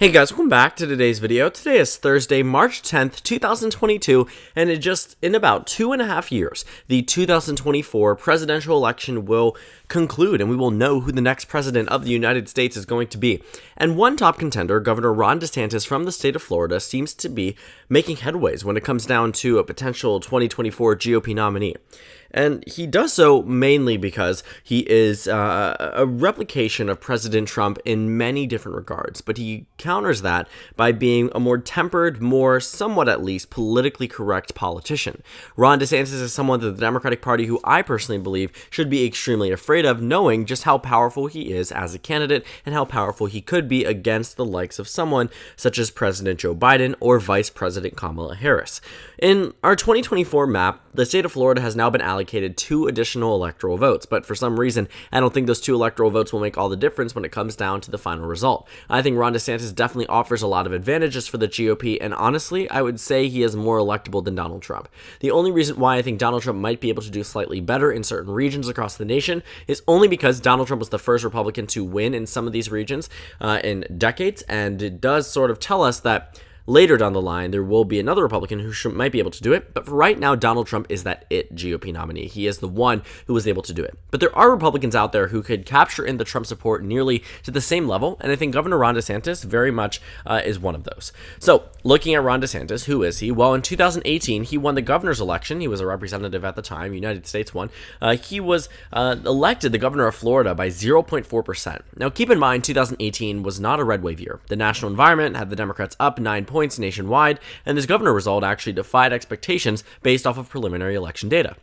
Hey guys, welcome back to today's video. Today is Thursday, March 10th, 2022, and in about 2.5 years, the 2024 presidential election will conclude, and we will know who the next president of the United States is going to be. And one top contender, Governor Ron DeSantis from the state of Florida, seems to be making headways when it comes down to a potential 2024 GOP nominee. And he does so mainly because he is a replication of President Trump in many different regards, but he counters that by being a more tempered, more somewhat at least politically correct politician. Ron DeSantis is someone that the Democratic Party, who I personally believe should be extremely afraid of, knowing just how powerful he is as a candidate and how powerful he could be against the likes of someone such as President Joe Biden or Vice President Kamala Harris. In our 2024 map, the state of Florida has now been allocated 2 additional electoral votes, but for some reason, I don't think those 2 electoral votes will make all the difference when it comes down to the final result. I think Ron DeSantis definitely offers a lot of advantages for the GOP, and honestly, I would say he is more electable than Donald Trump. The only reason why I think Donald Trump might be able to do slightly better in certain regions across the nation is only because Donald Trump was the first Republican to win in some of these regions in decades, and it does sort of tell us that later down the line, there will be another Republican who might be able to do it, but for right now, Donald Trump is that GOP nominee. He is the one who was able to do it. But there are Republicans out there who could capture in the Trump support nearly to the same level, and I think Governor Ron DeSantis very much is one of those. So, looking at Ron DeSantis, who is he? Well, in 2018, he won the governor's election. He was a representative at the time, United States won. He was elected the governor of Florida by 0.4%. Now, keep in mind, 2018 was not a red wave year. The national environment had the Democrats up 9 points nationwide, and this governor result actually defied expectations based off of preliminary election data.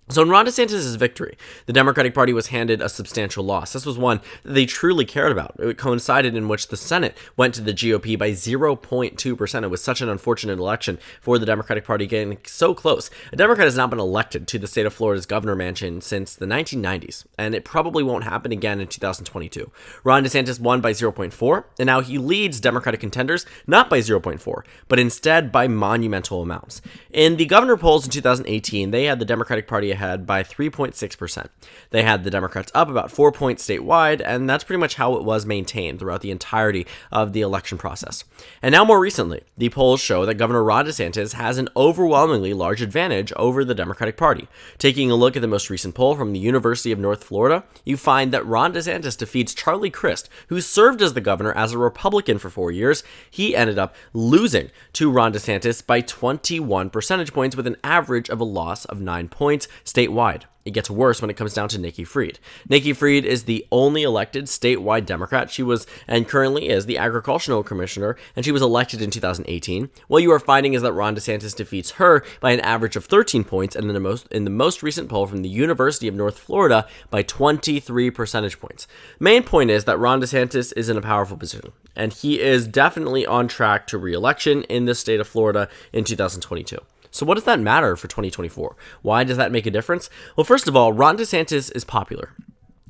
So in Ron DeSantis' victory, the Democratic Party was handed a substantial loss. This was one that they truly cared about. It coincided in which the Senate went to the GOP by 0.2%. It was such an unfortunate election for the Democratic Party getting so close. A Democrat has not been elected to the state of Florida's governor mansion since the 1990s, and it probably won't happen again in 2022. Ron DeSantis won by 0.4, and now he leads Democratic contenders not by 0.4, but instead by monumental amounts. In the governor polls in 2018, they had the Democratic Party ahead by 3.6%. They had the Democrats up about 4 points statewide, and that's pretty much how it was maintained throughout the entirety of the election process. And now more recently, the polls show that Governor Ron DeSantis has an overwhelmingly large advantage over the Democratic Party. Taking a look at the most recent poll from the University of North Florida, you find that Ron DeSantis defeats Charlie Crist, who served as the governor as a Republican for 4 years. He ended up losing to Ron DeSantis by 21 percentage points with an average of a loss of 9 points statewide. It gets worse when it comes down to Nikki Fried. Nikki Fried is the only elected statewide Democrat. She was, and currently is, the agricultural commissioner, and she was elected in 2018. What you are finding is that Ron DeSantis defeats her by an average of 13 points, and in the most recent poll from the University of North Florida by 23 percentage points. Main point is that Ron DeSantis is in a powerful position, and he is definitely on track to re-election in the state of Florida in 2022. So what does that matter for 2024? Why does that make a difference? Well, first of all, Ron DeSantis is popular.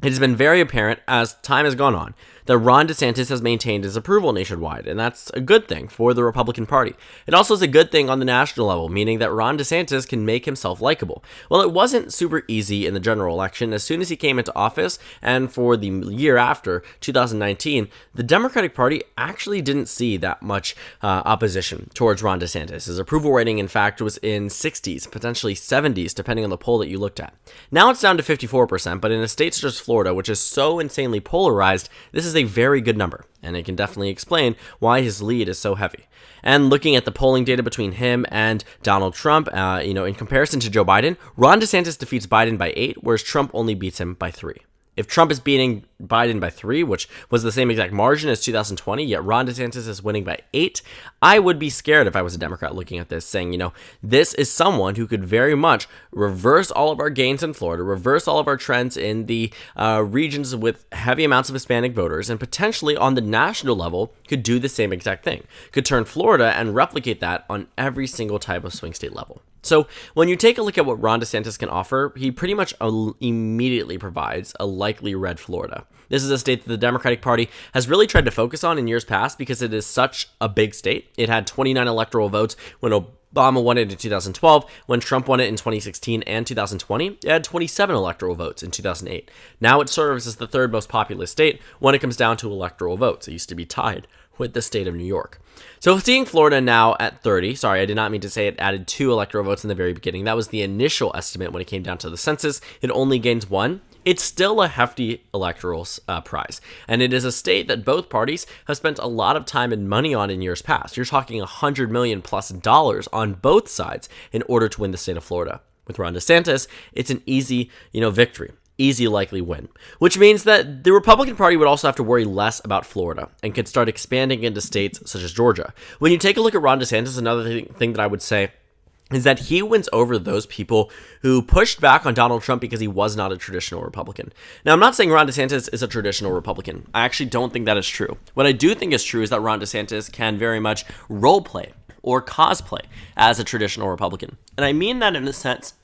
It has been very apparent as time has gone on that Ron DeSantis has maintained his approval nationwide, and that's a good thing for the Republican Party. It also is a good thing on the national level, meaning that Ron DeSantis can make himself likable. Well, it wasn't super easy in the general election. As soon as he came into office, and for the year after, 2019, the Democratic Party actually didn't see that much opposition towards Ron DeSantis. His approval rating, in fact, was in 60s, potentially 70s, depending on the poll that you looked at. Now it's down to 54%, but in a state such as Florida, which is so insanely polarized, this is a very good number, and it can definitely explain why his lead is so heavy. And looking at the polling data between him and Donald Trump, in comparison to Joe Biden, Ron DeSantis defeats Biden by 8, whereas Trump only beats him by 3. If Trump is beating Biden by 3, which was the same exact margin as 2020, yet Ron DeSantis is winning by 8, I would be scared if I was a Democrat looking at this, saying, this is someone who could very much reverse all of our gains in Florida, reverse all of our trends in the regions with heavy amounts of Hispanic voters, and potentially on the national level could do the same exact thing, could turn Florida and replicate that on every single type of swing state level. So when you take a look at what Ron DeSantis can offer, he pretty much immediately provides a likely red Florida. This is a state that the Democratic Party has really tried to focus on in years past because it is such a big state. It had 29 electoral votes when Obama won it in 2012. When Trump won it in 2016 and 2020, it had 27 electoral votes in 2008. Now it serves as the third most populous state when it comes down to electoral votes. It used to be tied with the state of New York. So seeing Florida now at 30, sorry, I did not mean to say it added 2 electoral votes in the very beginning. That was the initial estimate when it came down to the census. It only gains 1. It's still a hefty electoral prize, and it is a state that both parties have spent a lot of time and money on in years past. You're talking $100 million plus on both sides in order to win the state of Florida. With Ron DeSantis, it's an easy, victory. Easy likely win, which means that the Republican Party would also have to worry less about Florida and could start expanding into states such as Georgia. When you take a look at Ron DeSantis, another thing that I would say is that he wins over those people who pushed back on Donald Trump because he was not a traditional Republican. Now, I'm not saying Ron DeSantis is a traditional Republican. I actually don't think that is true. What I do think is true is that Ron DeSantis can very much role play or cosplay as a traditional Republican. And I mean that in the sense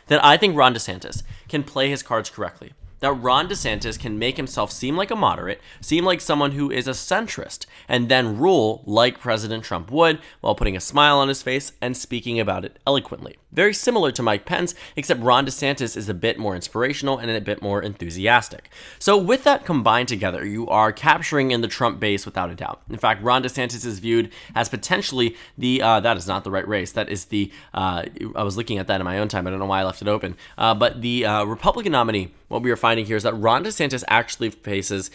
that I think Ron DeSantis can play his cards correctly. That Ron DeSantis can make himself seem like a moderate, seem like someone who is a centrist, and then rule like President Trump would while putting a smile on his face and speaking about it eloquently. Very similar to Mike Pence, except Ron DeSantis is a bit more inspirational and a bit more enthusiastic. So with that combined together, you are capturing in the Trump base without a doubt. In fact, Ron DeSantis is viewed as potentially that is not the right race. That is I was looking at that in my own time. I don't know why I left it open. But the Republican nominee, what we are finding here is that Ron DeSantis actually poses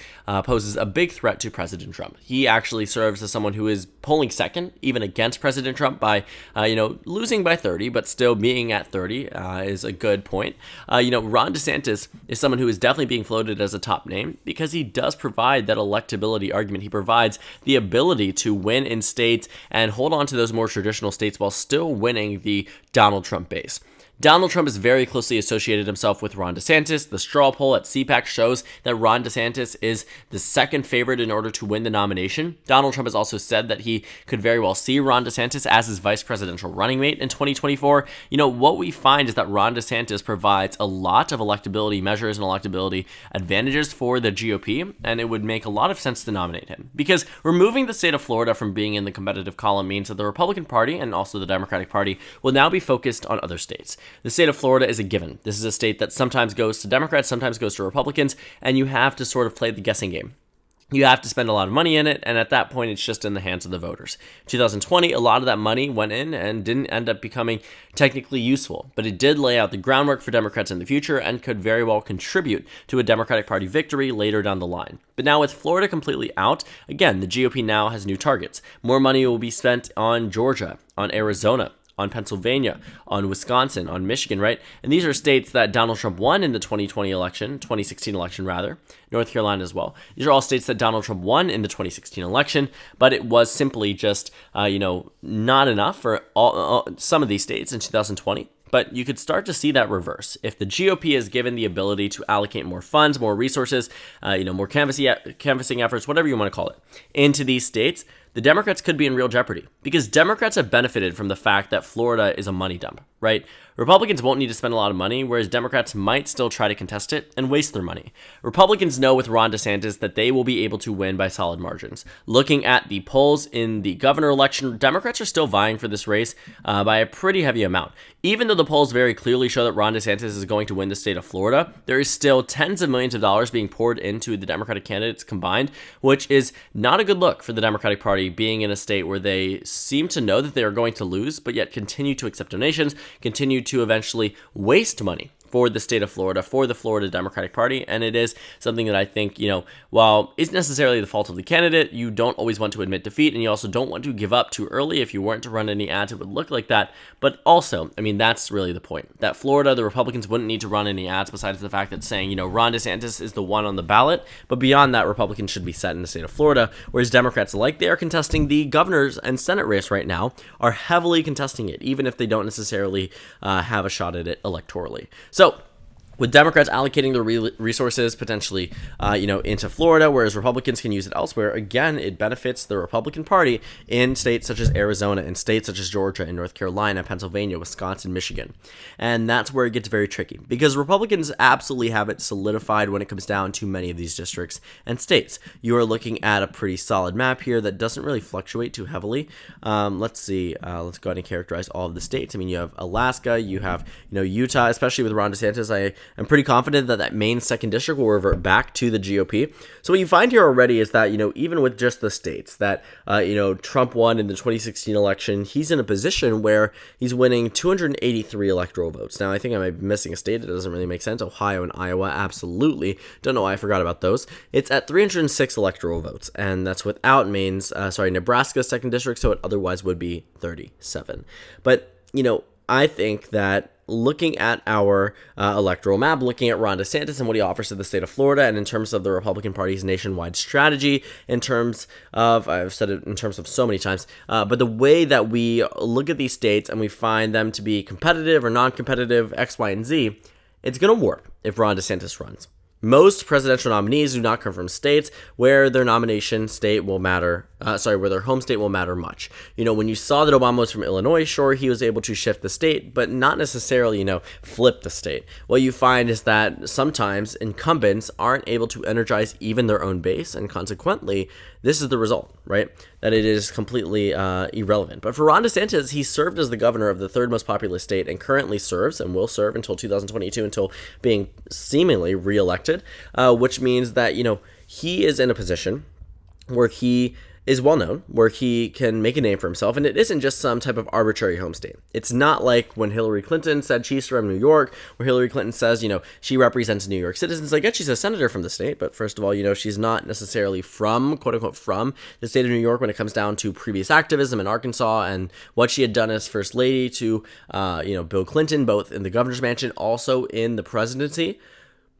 a big threat to President Trump. He actually serves as someone who is polling second, even against President Trump by, losing by 30, but still being at 30 is a good point. Ron DeSantis is someone who is definitely being floated as a top name because he does provide that electability argument. He provides the ability to win in states and hold on to those more traditional states while still winning the Donald Trump base. Donald Trump has very closely associated himself with Ron DeSantis. The straw poll at CPAC shows that Ron DeSantis is the second favorite in order to win the nomination. Donald Trump has also said that he could very well see Ron DeSantis as his vice presidential running mate in 2024. What we find is that Ron DeSantis provides a lot of electability measures and electability advantages for the GOP, and it would make a lot of sense to nominate him. Because removing the state of Florida from being in the competitive column means that the Republican Party and also the Democratic Party will now be focused on other states. The state of Florida is a given. This is a state that sometimes goes to Democrats, sometimes goes to Republicans, and you have to sort of play the guessing game. You have to spend a lot of money in it, and at that point, it's just in the hands of the voters. 2020, a lot of that money went in and didn't end up becoming technically useful, but it did lay out the groundwork for Democrats in the future and could very well contribute to a Democratic Party victory later down the line. But now with Florida completely out, again, the GOP now has new targets. More money will be spent on Georgia, on Arizona, on Pennsylvania, on Wisconsin, on Michigan, right? And these are states that Donald Trump won in the 2016 election rather, North Carolina as well. These are all states that Donald Trump won in the 2016 election, but it was simply just, not enough for some of these states in 2020. But you could start to see that reverse. If the GOP is given the ability to allocate more funds, more resources, more canvassing efforts, whatever you want to call it, into these states, the Democrats could be in real jeopardy because Democrats have benefited from the fact that Florida is a money dump, right? Republicans won't need to spend a lot of money, whereas Democrats might still try to contest it and waste their money. Republicans know with Ron DeSantis that they will be able to win by solid margins. Looking at the polls in the governor election, Democrats are still vying for this race by a pretty heavy amount. Even though the polls very clearly show that Ron DeSantis is going to win the state of Florida, there is still tens of millions of dollars being poured into the Democratic candidates combined, which is not a good look for the Democratic Party being in a state where they seem to know that they are going to lose, but yet continue to accept donations, continue to eventually waste money for the state of Florida, for the Florida Democratic Party. And it is something that I think, while it's necessarily the fault of the candidate, you don't always want to admit defeat, and you also don't want to give up too early. If you weren't to run any ads, it would look like that. But also, that's really the point. That Florida, the Republicans wouldn't need to run any ads besides the fact that saying, Ron DeSantis is the one on the ballot. But beyond that, Republicans should be set in the state of Florida, whereas Democrats, like they are contesting the governor's and Senate race right now, are heavily contesting it, even if they don't necessarily have a shot at it electorally. So, with Democrats allocating their resources potentially, into Florida, whereas Republicans can use it elsewhere, again, it benefits the Republican Party in states such as Arizona and states such as Georgia and North Carolina, Pennsylvania, Wisconsin, Michigan. And that's where it gets very tricky because Republicans absolutely have it solidified when it comes down to many of these districts and states. You are looking at a pretty solid map here that doesn't really fluctuate too heavily. Let's see. Let's go ahead and characterize all of the states. I mean, you have Alaska, you have, Utah, especially with Ron DeSantis. I'm pretty confident that Maine 2nd District will revert back to the GOP. So what you find here already is that, even with just the states that, Trump won in the 2016 election, he's in a position where he's winning 283 electoral votes. Now, I think I might be missing a state. It doesn't really make sense. Ohio and Iowa, absolutely. Don't know why I forgot about those. It's at 306 electoral votes, and that's without Nebraska's 2nd District, so it otherwise would be 37. But, I think that looking at our electoral map, looking at Ron DeSantis and what he offers to the state of Florida, and in terms of the Republican Party's nationwide strategy, in terms of, I've said it in terms of so many times, but the way that we look at these states and we find them to be competitive or non-competitive, X, Y, and Z, it's going to work if Ron DeSantis runs. Most presidential nominees do not come from states where their nomination state will matter, where their home state will matter much. When you saw that Obama was from Illinois, sure, he was able to shift the state, but not necessarily, flip the state. What you find is that sometimes incumbents aren't able to energize even their own base, and consequently, this is the result, right? That it is completely irrelevant. But for Ron DeSantis, he served as the governor of the 3rd most populous state and currently serves and will serve until 2022, until being seemingly reelected, which means that, he is in a position where he is well known, where he can make a name for himself, and it isn't just some type of arbitrary home state. It's not like when Hillary Clinton said she's from New York, where Hillary Clinton says, she represents New York citizens. I guess she's a senator from the state, but first of all, she's not necessarily from, quote unquote, from the state of New York when it comes down to previous activism in Arkansas and what she had done as first lady to, Bill Clinton, both in the governor's mansion, also in the presidency.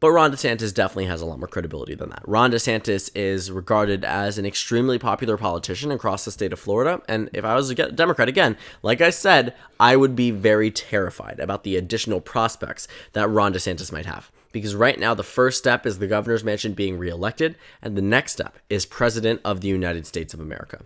But Ron DeSantis definitely has a lot more credibility than that. Ron DeSantis is regarded as an extremely popular politician across the state of Florida. And if I was a Democrat, again, like I said, I would be very terrified about the additional prospects that Ron DeSantis might have. Because right now, the first step is the governor's mansion being reelected, and the next step is president of the United States of America.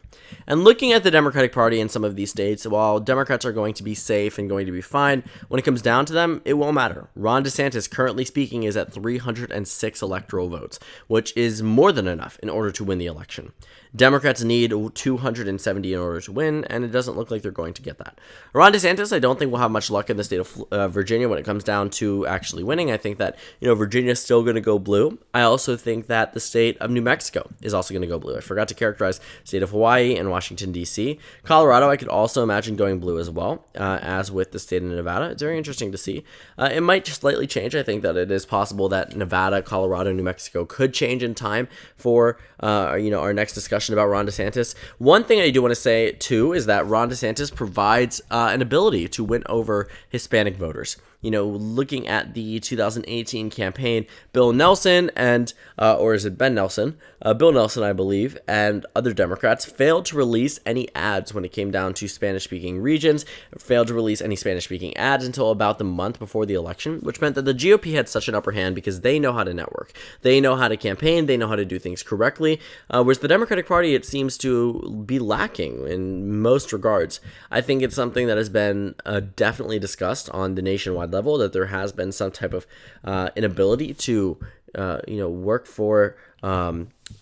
And looking at the Democratic Party in some of these states, while Democrats are going to be safe and going to be fine, when it comes down to them, it won't matter. Ron DeSantis, currently speaking, is at 306 electoral votes, which is more than enough in order to win the election. Democrats need 270 in order to win, and it doesn't look like they're going to get that. Ron DeSantis, I don't think will have much luck in the state of Virginia when it comes down to actually winning. I think that, Virginia is still going to go blue. I also think that the state of New Mexico is also going to go blue. I forgot to characterize the state of Hawaii and Washington, D.C. Colorado, I could also imagine going blue as well, as with the state of Nevada. It's very interesting to see. It might just slightly change. I think that it is possible that Nevada, Colorado, New Mexico could change in time for, our next discussion about Ron DeSantis. One thing I do want to say, too, is that Ron DeSantis provides an ability to win over Hispanic voters. Looking at the 2018 campaign, Bill Nelson and, or is it Ben Nelson? Bill Nelson, I believe, and other Democrats failed to release any ads when it came down to Spanish-speaking regions, failed to release any Spanish-speaking ads until about the month before the election, which meant that the GOP had such an upper hand because they know how to network. They know how to campaign. They know how to do things correctly, whereas the Democratic Party, it seems to be lacking in most regards. I think it's something that has been definitely discussed on the nationwide level, that there has been some type of inability to work for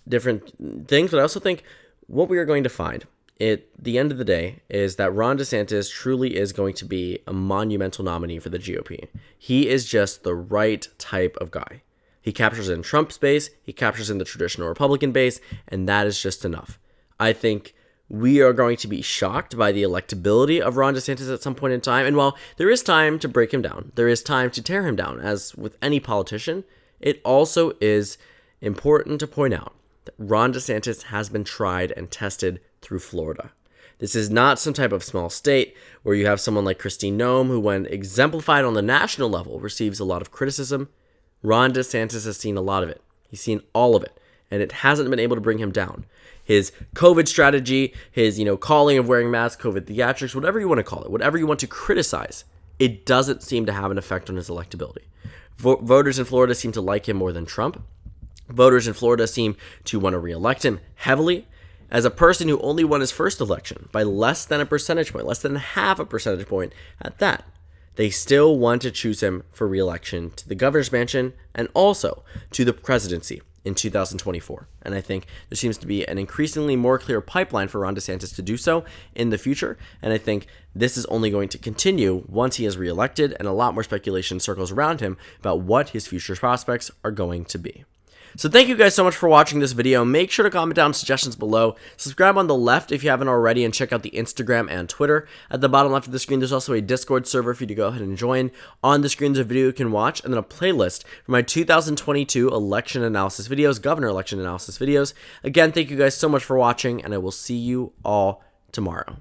different things. But I also think what we are going to find at the end of the day is that Ron DeSantis truly is going to be a monumental nominee for the GOP. He is just the right type of guy. He captures in Trump's base, he captures in the traditional Republican base, and that is just enough. I think we are going to be shocked by the electability of Ron DeSantis at some point in time. And while there is time to break him down, there is time to tear him down, as with any politician, it also is important to point out that Ron DeSantis has been tried and tested through Florida. This is not some type of small state where you have someone like Kristi Noem, who, when exemplified on the national level, receives a lot of criticism. Ron DeSantis has seen a lot of it. He's seen all of it, and it hasn't been able to bring him down. His COVID strategy, his, calling of wearing masks, COVID theatrics, whatever you want to call it, whatever you want to criticize, it doesn't seem to have an effect on his electability. Voters in Florida seem to like him more than Trump. Voters in Florida seem to want to reelect him heavily. As a person who only won his first election by less than a percentage point, less than half a percentage point at that, they still want to choose him for reelection to the governor's mansion and also to the presidency in 2024. And I think there seems to be an increasingly more clear pipeline for Ron DeSantis to do so in the future. And I think this is only going to continue once he is reelected, and a lot more speculation circles around him about what his future prospects are going to be. So thank you guys so much for watching this video. Make sure to comment down suggestions below. Subscribe on the left if you haven't already, and check out the Instagram and Twitter. At the bottom left of the screen, there's also a Discord server for you to go ahead and join. On the screen, there's a video you can watch, and then a playlist for my 2022 election analysis videos, governor election analysis videos. Again, thank you guys so much for watching, and I will see you all tomorrow.